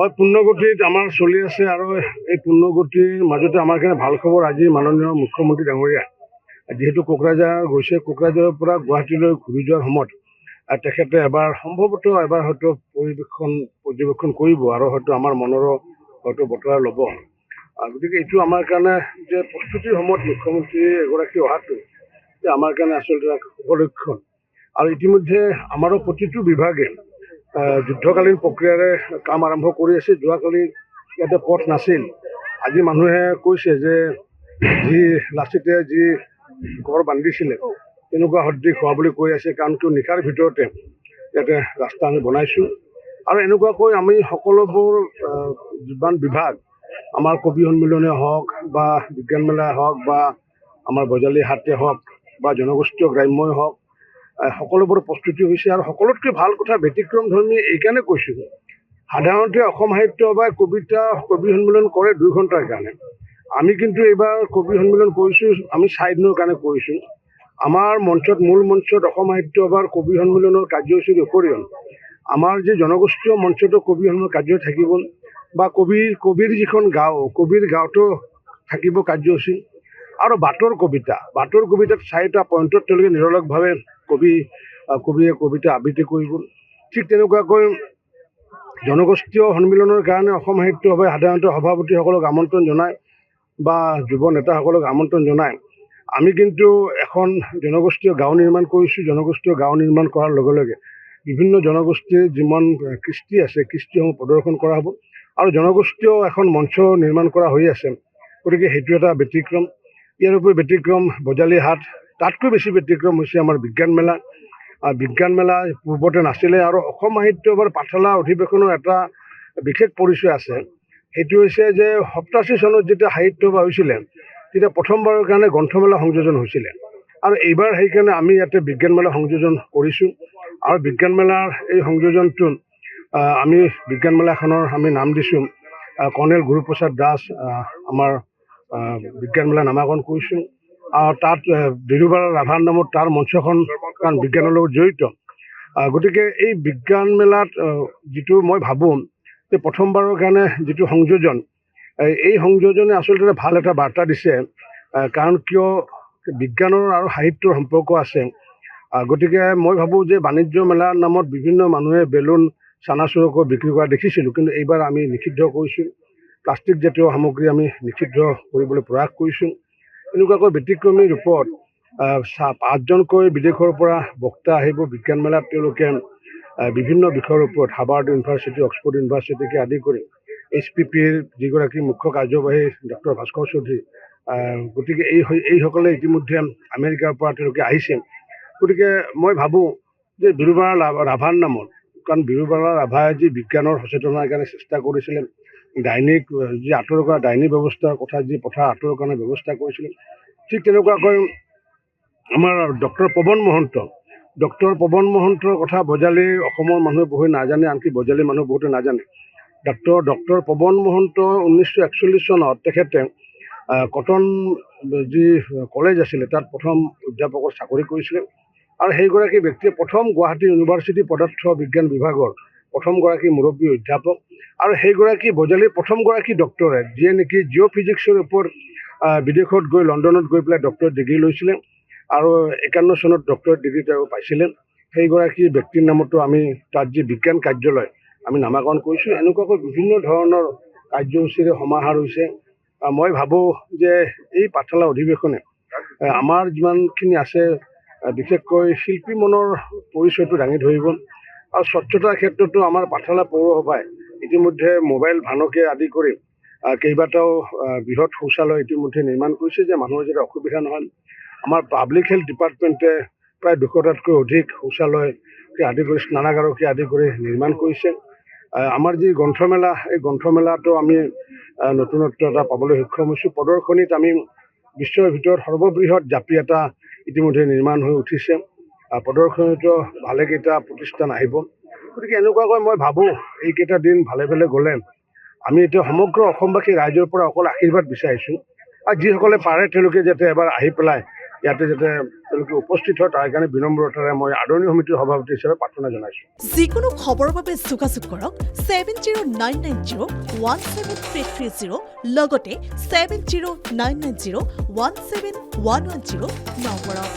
হয়, পূৰ্ণগতিত আমাৰ চলি আছে আৰু এই পূৰ্ণগতিৰ মাজতে আমাৰ কাৰণে ভাল খবৰ। আজি মাননীয় মুখ্যমন্ত্ৰী ডাঙৰীয়া যিহেতু কোকৰাঝাৰ গৈছে, কোকৰাঝাৰৰ পৰা গুৱাহাটীলৈ ঘূৰি যোৱাৰ সময়ত তেখেতে সম্ভৱতঃ এবাৰ হয়তো পৰ্যবেক্ষণ কৰিব আৰু হয়তো আমাৰ মনৰো হয়তো বতৰা ল'ব। গতিকে এইটো আমাৰ কাৰণে যে প্ৰস্তুতিৰ সময়ত মুখ্যমন্ত্ৰী এগৰাকী অহাটো যে আমাৰ কাৰণে আচলতে এক শুভলক্ষণ। আৰু ইতিমধ্যে আমাৰো প্ৰতিটো বিভাগে যুদ্ধকালীন প্ৰক্ৰিয়াৰে কাম আৰম্ভ কৰি আছে। যোৱাকালি ইয়াতে পথ নাছিল। আজি মানুহে কৈছে যে যি লাচিতে যি ঘৰ বান্ধিছিলে তেনেকুৱা সদৃশ হোৱা বুলি কৈ আছে, কাৰণ কিয় নিশাৰ ভিতৰতে ইয়াতে ৰাস্তা আমি বনাইছোঁ। আৰু এনেকুৱাকৈ আমি সকলোবোৰ যিমান বিভাগ, আমাৰ কবি সন্মিলনেই হওক বা বিজ্ঞান মেলাই হওক বা আমাৰ বজালী হাটে হওক বা জনগোষ্ঠীয় গ্ৰাম্যই হওক, সকলোবোৰ প্ৰস্তুতি হৈছে। আৰু সকলোতকৈ ভাল কথা ব্যতিক্ৰমধৰ্মী এইকাৰণে কৈছোঁ, সাধাৰণতে অসম সাহিত্য সভাই কবি সন্মিলন কৰে 2 ঘণ্টাৰ কাৰণে। আমি কিন্তু এইবাৰ কবি সন্মিলন কৰিছোঁ আমি 4 দিনৰ কাৰণে কৰিছোঁ। আমাৰ মঞ্চত, মূল মঞ্চত অসম সাহিত্য সভাৰ কবি সন্মিলনৰ কাৰ্যসূচীৰ উপৰিও আমাৰ যি জনগোষ্ঠীয় মঞ্চতো কবি সন্মিলন কাৰ্য থাকিব, বা কবিৰ যিখন গাঁও, কবিৰ গাঁৱতো থাকিব কাৰ্যসূচী। আৰু বাটৰ কবিতাত 4টা পইণ্টত তেওঁলোকে নিৰলসভাৱে কবিয়ে কবিতা আবৃত্তি কৰিব। ঠিক তেনেকুৱাকৈ জনগোষ্ঠীয় সন্মিলনৰ কাৰণে অসম সাহিত্য সভাই সাধাৰণতে সভাপতিসকলক আমন্ত্ৰণ জনায় বা যুৱ নেতাসকলক আমন্ত্ৰণ জনায়। আমি কিন্তু এখন জনগোষ্ঠীয় গাঁও নিৰ্মাণ কৰিছোঁ। জনগোষ্ঠীয় গাঁও নিৰ্মাণ কৰাৰ লগে লগে বিভিন্ন জনগোষ্ঠীৰ যিমান কৃষ্টি আছে, কৃষ্টিসমূহ প্ৰদৰ্শন কৰা হ'ব। আৰু জনগোষ্ঠীয় এখন মঞ্চ নিৰ্মাণ কৰা হৈ আছে। গতিকে সেইটো এটা ব্যতিক্ৰম। ইয়াৰ উপৰি ব্যতিক্ৰম বজালী হাট, তাতকৈ বেছি ব্যতিক্ৰম হৈছে আমাৰ বিজ্ঞান মেলা। বিজ্ঞান মেলা পূৰ্বতে নাছিলে। আৰু অসম সাহিত্য সভাৰ পাঠশালা অধিৱেশনৰ এটা বিশেষ পৰিচয় আছে, সেইটো হৈছে যে 87 চনত যেতিয়া সাহিত্য সভা হৈছিলে তেতিয়া প্ৰথমবাৰৰ কাৰণে গ্ৰন্থমেলা সংযোজন হৈছিলে। আৰু এইবাৰ সেইকাৰণে আমি ইয়াতে বিজ্ঞান মেলা সংযোজন কৰিছোঁ। আৰু বিজ্ঞান মেলাৰ এই সংযোজনটো আমি বিজ্ঞান মেলাখনৰ আমি নাম দিছোঁ কৰ্ণেল গুৰুপ্ৰসাদ দাস আমাৰ বিজ্ঞান মেলা নামাকৰণ কৰিছোঁ। আৰু তাত বিৰুবালা ৰাভাৰ নামত তাৰ মঞ্চখন, কাৰণ বিজ্ঞানৰ লগত জড়িত। গতিকে এই বিজ্ঞান মেলাত যিটো মই ভাবোঁ যে প্ৰথমবাৰৰ কাৰণে যিটো সংযোজন, এই সংযোজনে আচলতে ভাল এটা বাৰ্তা দিছে। কাৰণ কিয় বিজ্ঞানৰ আৰু সাহিত্যৰ সম্পৰ্ক আছে। গতিকে মই ভাবোঁ যে বাণিজ্য মেলাৰ নামত বিভিন্ন মানুহে বেলুন, চানাচুৰকৈ বিক্ৰী কৰা দেখিছিলোঁ, কিন্তু এইবাৰ আমি নিষিদ্ধ কৰিছোঁ। প্লাষ্টিকজাতীয় সামগ্ৰী আমি নিষিদ্ধ কৰিবলৈ প্ৰয়াস কৰিছোঁ। এনেকুৱাকৈ ব্যতিক্ৰমী ৰূপত 5জনকৈ বিদেশৰ পৰা বক্তা আহিব বিজ্ঞান মেলাত। তেওঁলোকে বিভিন্ন বিষয়ৰ ওপৰত হাৰ্ভাৰ্ড ইউনিভাৰ্চিটি, অক্সফৰ্ড ইউনিভাৰ্চিটিকে আদি কৰি HPPৰ যিগৰাকী মুখ্য কাৰ্যবাহী ডক্টৰ ভাস্কৰ চৌধুৰী, গতিকে এইসকলে ইতিমধ্যে আমেৰিকাৰ পৰা তেওঁলোকে আহিছে। গতিকে মই ভাবোঁ যে বিৰুবালা ৰাভাৰ নামত, কাৰণ বিৰুবালা ৰাভাই যি বিজ্ঞানৰ সচেতনাৰ কাৰণে চেষ্টা কৰিছিলে, ডাইনিক যি আঁতৰ কৰা ডাইনী ব্যৱস্থাৰ কথা, যি প্ৰথা আঁতৰৰ কাৰণে ব্যৱস্থা কৰিছিলে, ঠিক তেনেকুৱাকৈ আমাৰ ডক্টৰ পৱন মহন্তৰ কথা বজালীৰ অসমৰ মানুহে বহু নাজানে, আনকি বজালীৰ মানুহ বহুতে নাজানে। ডক্টৰ পৱন মহন্ত 1941 চনত তেখেতে কটন যি কলেজ আছিলে তাত প্ৰথম অধ্যাপকৰ চাকৰি কৰিছিলে। আৰু সেইগৰাকী ব্যক্তিয়ে প্ৰথম গুৱাহাটী ইউনিভাৰ্চিটি পদাৰ্থ বিজ্ঞান বিভাগৰ প্ৰথমগৰাকী মুৰব্বী অধ্যাপক। আৰু সেইগৰাকী বজালীৰ প্ৰথমগৰাকী ডক্টৰেট, যিয়ে নেকি জিঅ' ফিজিক্সৰ ওপৰত বিদেশত গৈ লণ্ডনত গৈ পেলাই ডক্টৰেট ডিগ্ৰী লৈছিলে আৰু 51 চনত ডক্টৰেট ডিগ্ৰী তেওঁ পাইছিলে। সেইগৰাকী ব্যক্তিৰ নামতো আমি তাত যি বিজ্ঞান কাৰ্যালয় আমি নামাকৰণ কৰিছোঁ। এনেকুৱাকৈ বিভিন্ন ধৰণৰ কাৰ্যসূচীৰে সমাহাৰ হৈছে। মই ভাবোঁ যে এই পাঠশালা অধিৱেশনে আমাৰ যিমানখিনি আছে, বিশেষকৈ শিল্পী মনৰ পৰিচয়টো দাঙি ধৰিব। আৰু স্বচ্ছতাৰ ক্ষেত্ৰতো আমাৰ পাঠশালা পৌৰসভাই ইতিমধ্যে মোবাইল ভানকে আদি কৰি কেইবাটাও বৃহৎ শৌচালয় ইতিমধ্যে নিৰ্মাণ কৰিছে, যে মানুহৰ যাতে অসুবিধা নহয়। আমাৰ পাব্লিক হেল্থ ডিপাৰ্টমেণ্টে প্ৰায় 200টাতকৈ অধিক শৌচালয়কে আদি কৰি স্নানাগাৰকে আদি কৰি নিৰ্মাণ কৰিছে। আমাৰ যি গ্ৰন্থমেলা, এই গ্ৰন্থমেলাটো আমি নতুনত্ব এটা পাবলৈ সক্ষম হৈছোঁ। প্ৰদৰ্শনীত আমি বিশ্বৰ ভিতৰত সৰ্ববৃহৎ জাপি এটা ইতিমধ্যে নিৰ্মাণ হৈ উঠিছে। প্ৰদৰ্শনীতো ভালেকেইটা প্ৰতিষ্ঠান আহিব। গতিকে এনেকুৱাকৈ মই ভাবোঁ এইকেইটা দিন ভালে ভালে গ'লে আমি এতিয়া সমগ্ৰ অসমবাসী ৰাইজৰ পৰা অকল আশীৰ্বাদ বিচাৰিছোঁ। আৰু যিসকলে পাৰে তেওঁলোকে যাতে এবাৰ আহি পেলাই ইয়াতে যাতে তেওঁলোকে উপস্থিত হয় তাৰ কাৰণে বিনম্ৰতাৰে মই আদৰণীয় সমিতিৰ সভাপতি হিচাপে প্ৰাৰ্থনা জনাইছোঁ। যিকোনো খবৰৰ বাবে যোগাযোগ কৰক 7099017330 লগতে 7099017110 নম্বৰত।